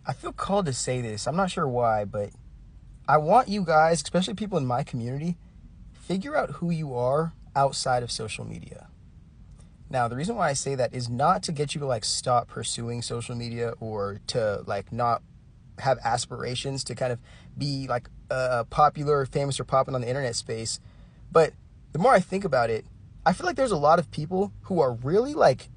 I feel called to say this. I'm not sure why, but I want you guys, especially people in my community, figure out who you are outside of social media. Now, the reason why I say that is not to get you to like stop pursuing social media or to like not have aspirations to kind of be like popular, famous, or popping on the internet space. But the more I think about it, I feel like there's a lot of people who are really like,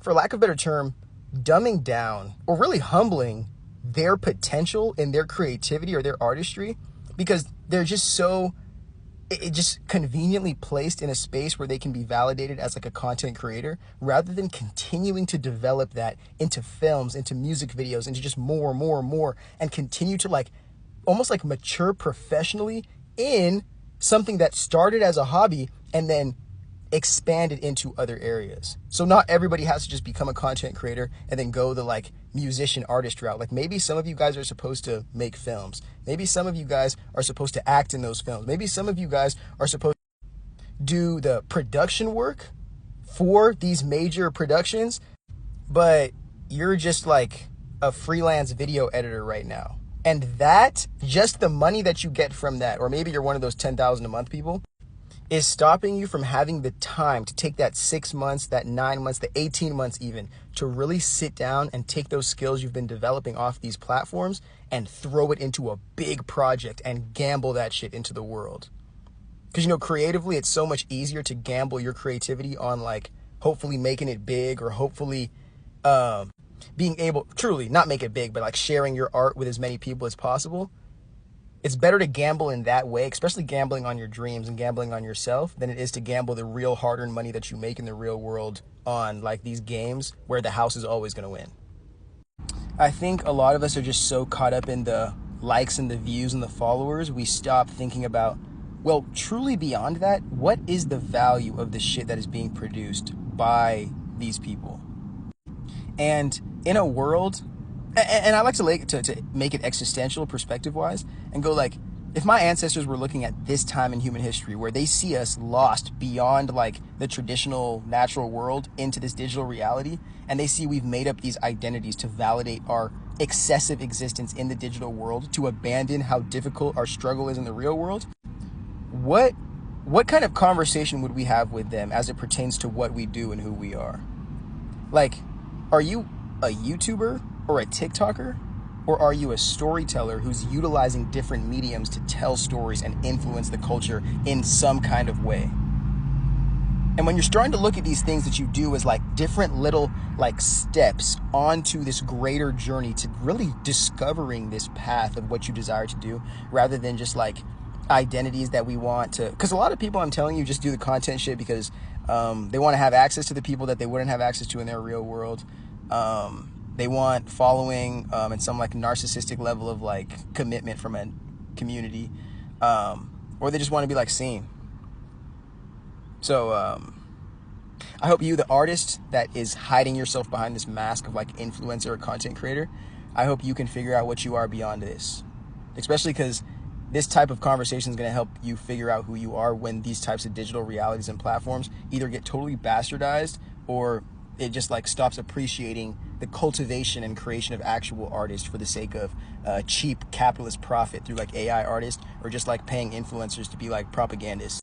for lack of a better term, dumbing down or really humbling their potential and their creativity or their artistry because they're just so it just conveniently placed in a space where they can be validated as like a content creator rather than continuing to develop that into films, into music videos, into just more and more and more, and continue to like almost like mature professionally in something that started as a hobby and then expanded into other areas. So not everybody has to just become a content creator and then go the like musician artist route. Like maybe some of you guys are supposed to make films. Maybe some of you guys are supposed to act in those films. Maybe some of you guys are supposed to do the production work for these major productions, but you're just like a freelance video editor right now. And that, just the money that you get from that, or maybe you're one of those 10,000 a month people, is stopping you from having the time to take that 6 months, that 9 months, the 18 months even, to really sit down and take those skills you've been developing off these platforms and throw it into a big project and gamble that shit into the world. Because, creatively, it's so much easier to gamble your creativity on like hopefully making it big or hopefully being able, truly, not make it big, but like sharing your art with as many people as possible. It's better to gamble in that way, especially gambling on your dreams and gambling on yourself, than it is to gamble the real hard-earned money that you make in the real world on like these games where the house is always going to win. I think a lot of us are just so caught up in the likes and the views and the followers, we stop thinking about, well, truly beyond that, what is the value of the shit that is being produced by these people? And in a world, and I like to make it existential perspective-wise and go like, if my ancestors were looking at this time in human history where they see us lost beyond like the traditional natural world into this digital reality, and they see we've made up these identities to validate our excessive existence in the digital world, to abandon how difficult our struggle is in the real world, what kind of conversation would we have with them as it pertains to what we do and who we are? Like, are you a YouTuber or a TikToker? Or are you a storyteller who's utilizing different mediums to tell stories and influence the culture in some kind of way? And when you're starting to look at these things that you do as like different little like steps onto this greater journey to really discovering this path of what you desire to do, rather than just like identities that we want to, because a lot of people, I'm telling you, just do the content shit because they want to have access to the people that they wouldn't have access to in their real world. They want following and some like narcissistic level of like commitment from a community, or they just want to be like seen. So I hope you, the artist that is hiding yourself behind this mask of like influencer or content creator, I hope you can figure out what you are beyond this, especially because this type of conversation is going to help you figure out who you are when these types of digital realities and platforms either get totally bastardized or it just like stops appreciating the cultivation and creation of actual artists for the sake of cheap capitalist profit through like AI artists, or just like paying influencers to be like propagandists.